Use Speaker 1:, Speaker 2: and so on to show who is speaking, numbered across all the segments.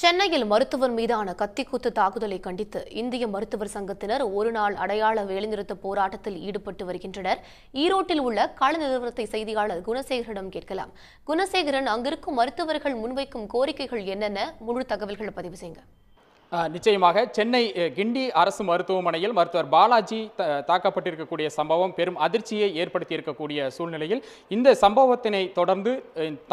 Speaker 1: சென்னையில் மருத்துவர் மீதான கத்திக்குத்து தாக்குதலை கண்டித்து இந்திய மருத்துவர் சங்கத்தினர் ஒருநாள் அடையாள வேலைநிறுத்த போராட்டத்தில் ஈடுபட்டு வருகின்றனர். ஈரோட்டில் உள்ள கள நிறுவனத்தை செய்தியாளர் குணசேகரிடம் கேட்கலாம். குணசேகரன், அங்கிருக்கும் மருத்துவர்கள் முன்வைக்கும் கோரிக்கைகள் என்னென்ன? முழு தகவல்களை பதிவு செய்யுங்க.
Speaker 2: நிச்சயமாக சென்னை கிண்டி அரசு மருத்துவமனையில் மருத்துவர் பாலாஜி தாக்கப்பட்டிருக்கக்கூடிய சம்பவம் பெரும் அதிர்ச்சியை ஏற்படுத்தி இருக்கக்கூடிய சூழ்நிலையில் இந்த சம்பவத்தினை தொடர்ந்து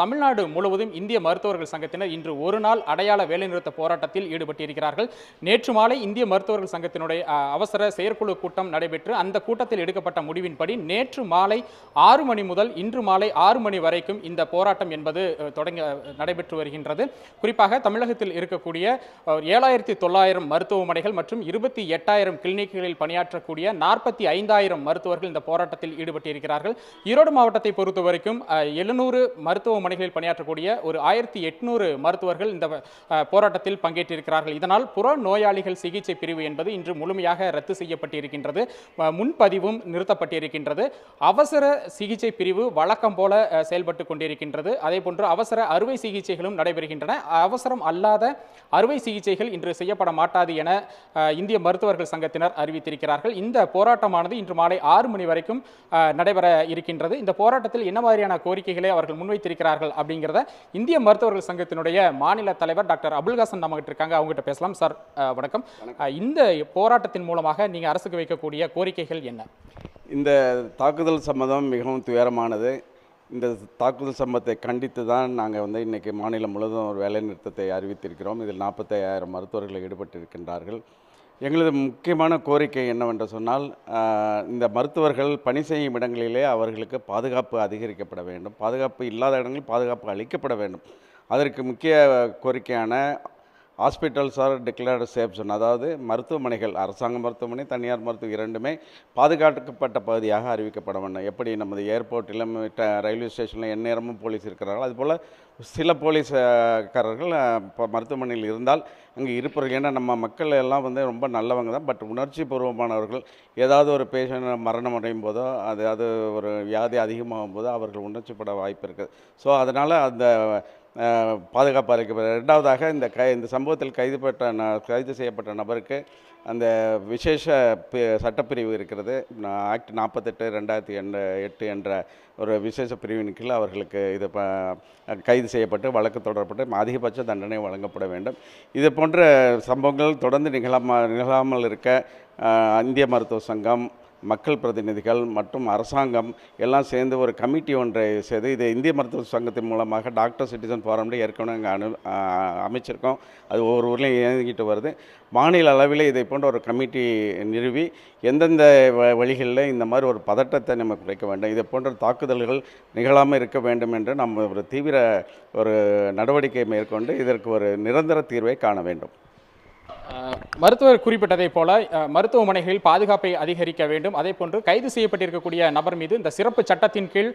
Speaker 2: தமிழ்நாடு முழுவதும் இந்திய மருத்துவர்கள் சங்கத்தினர் இன்று ஒரு நாள் அடையாள வேலைநிறுத்த போராட்டத்தில் ஈடுபட்டிருக்கிறார்கள். நேற்று மாலை இந்திய மருத்துவர்கள் சங்கத்தினுடைய அவசர செயற்குழு கூட்டம் நடைபெற்று அந்த கூட்டத்தில் எடுக்கப்பட்ட முடிவின்படி நேற்று மாலை 6 மணி முதல் இன்று மாலை 6 மணி வரைக்கும் இந்த போராட்டம் என்பது நடைபெற்று வருகின்றது. குறிப்பாக தமிழகத்தில் இருக்கக்கூடிய 7,900 மருத்துவமனைகள் மற்றும் 28,000 கிளினிக்குகளில் பணியாற்றக்கூடிய 45,000 மருத்துவர்கள் இந்த போராட்டத்தில் ஈடுபட்டிருக்கிறார்கள். ஈரோடு மாவட்டத்தை பொறுத்த வரைக்கும் 700 மருத்துவமனைகளில் பணியாற்றக்கூடிய ஒரு 1,800 மருத்துவர்கள் இந்த போராட்டத்தில் பங்கேற்றிருக்கிறார்கள். இதனால் புற நோயாளிகள் சிகிச்சை பிரிவு என்பது இன்று முழுமையாக ரத்து செய்யப்பட்டிருக்கின்றது. முன்பதிவும் நிறுத்தப்பட்டிருக்கின்றது. அவசர சிகிச்சை பிரிவு வழக்கம் போல செயல்பட்டு கொண்டிருக்கின்றது. அதே போன்று அவசர அறுவை சிகிச்சைகளும் நடைபெறுகின்றன. அவசரம் அல்லாத அறுவை சிகிச்சைகள் இன்று செய்யப்பட மாட்டாது என இந்திய மருத்துவர்கள் சங்கத்தினர் அறிவித்திருக்கிறார்கள். இந்த போராட்டமானது இன்று மாலை 6 மணி வரைக்கும் நடைபெற இருக்கின்றது. இந்த போராட்டத்தில் என்ன மாதிரியான கோரிக்கைகளை அவர்கள் முன்வைத்திருக்கிறார்கள் அப்படிங்கிறத இந்திய மருத்துவர்கள் சங்கத்தினுடைய மாநில தலைவர் டாக்டர் அபுல்ஹாசன் நம்மகிட்ட இருக்காங்க. அவங்ககிட்ட பேசலாம். சார் வணக்கம். இந்த போராட்டத்தின் மூலமாக நீங்க அரசுக்கு வைக்கக்கூடிய கோரிக்கைகள் என்ன?
Speaker 3: இந்த தாக்குதல் சம்பந்தம் மிகவும் துயரமானது. இந்த தாக்குதல் சம்பவத்தை கண்டித்து தான் நாங்கள் இன்றைக்கி மாநிலம் முழுவதும் ஒரு வேலை நிறுத்தத்தை அறிவித்திருக்கிறோம். இதில் 45,000 மருத்துவர்கள் ஈடுபட்டிருக்கின்றார்கள். எங்களது முக்கியமான கோரிக்கை என்னவென்று சொன்னால், இந்த மருத்துவர்கள் பணி செய்யும் இடங்களிலே அவர்களுக்கு பாதுகாப்பு அதிகரிக்கப்பட வேண்டும். பாதுகாப்பு இல்லாத இடங்களில் பாதுகாப்பு அளிக்கப்பட வேண்டும். அதற்கு முக்கிய கோரிக்கையான hospitals are declared safe zone, அதாவது மருத்துவமனைகள், அரசாங்க மருத்துவமனை, தனியார் மருத்துவம் இரண்டுமே பாதுகாக்கப்பட்ட பகுதியாக அறிவிக்கப்பட வேண்டும். எப்படி நமது ஏர்போர்ட்டிலும் ரயில்வே ஸ்டேஷனில் எந்நேரமும் போலீஸ் இருக்கிறார்கள், அதுபோல் சில போலீஸ்காரர்கள் இப்போ மருத்துவமனையில் இருந்தால் அங்கே இருப்பார்கள். ஏன்னா நம்ம மக்கள் எல்லாம் ரொம்ப நல்லவங்க தான். பட் உணர்ச்சி பூர்வமானவர்கள், ஏதாவது ஒரு பேஷண்ட் மரணம் அடையும் போதோ, அதாவது ஒரு வியாதி அதிகமாகும் போதோ அவர்கள் உணர்ச்சிப்பட வாய்ப்பு இருக்குது. ஸோ அதனால் அந்த பாதுகாப்பு அளிக்கப்பட. ரெண்டாவதாக இந்த சம்பவத்தில் கைது செய்யப்பட்ட நபருக்கு அந்த விசேஷ சட்டப்பிரிவு இருக்கிறது. ஆக்ட் 48/2008 என்ற ஒரு விசேஷ பிரிவின் கீழ் அவர்களுக்கு இது கைது செய்யப்பட்டு வழக்கு தொடரப்பட்டு அதிகபட்ச தண்டனை வழங்கப்பட வேண்டும். இது போன்ற சம்பவங்கள் தொடர்ந்து நிகழாமல் இருக்க இந்திய மருத்துவ சங்கம், மக்கள் பிரதிநிதிகள் மற்றும் அரசாங்கம் எல்லாம் சேர்ந்து ஒரு கமிட்டி ஒன்றை செய்து, இது இந்திய மருத்துவ சங்கத்தின் மூலமாக டாக்டர் சிட்டிசன் ஃபாரம்ல ஏற்கனவே அங்கே அமைச்சிருக்கோம். அது ஒவ்வொரு ஊர்லேயும் இயங்கிட்டு வருது. மாநில அளவில் இதை போன்ற ஒரு கமிட்டி நிறுவி எந்தெந்த வழிகளில் இந்த மாதிரி ஒரு பதட்டத்தை நம்ம குறைக்க வேண்டும், இதை போன்ற தாக்குதல்கள் நிகழாமல் இருக்க வேண்டும் என்று நம்ம ஒரு தீவிர ஒரு நடவடிக்கை மேற்கொண்டு இதற்கு ஒரு நிரந்தர தீர்வை காண வேண்டும்.
Speaker 2: மருத்துவர் குறிப்பிட்டதை போல மருத்துவமனைகளில் பாதுகாப்பை அதிகரிக்க வேண்டும். அதே போன்று கைது செய்யப்பட்டிருக்கக்கூடிய நபர் மீது இந்த சிறப்பு சட்டத்தின் கீழ்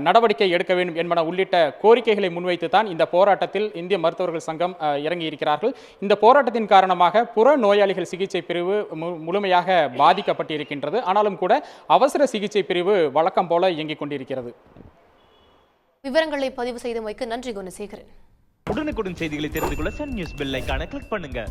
Speaker 2: நடவடிக்கை எடுக்க வேண்டும் என்பன உள்ளிட்ட கோரிக்கைகளை முன்வைத்து தான் இந்த போராட்டத்தில் இந்திய மருத்துவர்கள் சங்கம் இறங்கி இருக்கிறார்கள். இந்த போராட்டத்தின் காரணமாக புற நோயாளிகள் சிகிச்சை பிரிவு முழுமையாக பாதிக்கப்பட்டிருக்கின்றது. ஆனாலும் கூட அவசர சிகிச்சை பிரிவு வழக்கம் போல இயங்கிக் கொண்டிருக்கிறது.
Speaker 1: விவரங்களை பதிவு செய்தமைக்கு நன்றி குணசேகரன்.
Speaker 4: உடனுக்குடன் செய்திகளை தெரிந்து கொள்ள சன் நியூஸ் பெல் ஐகானை கிளிக் பண்ணுங்க.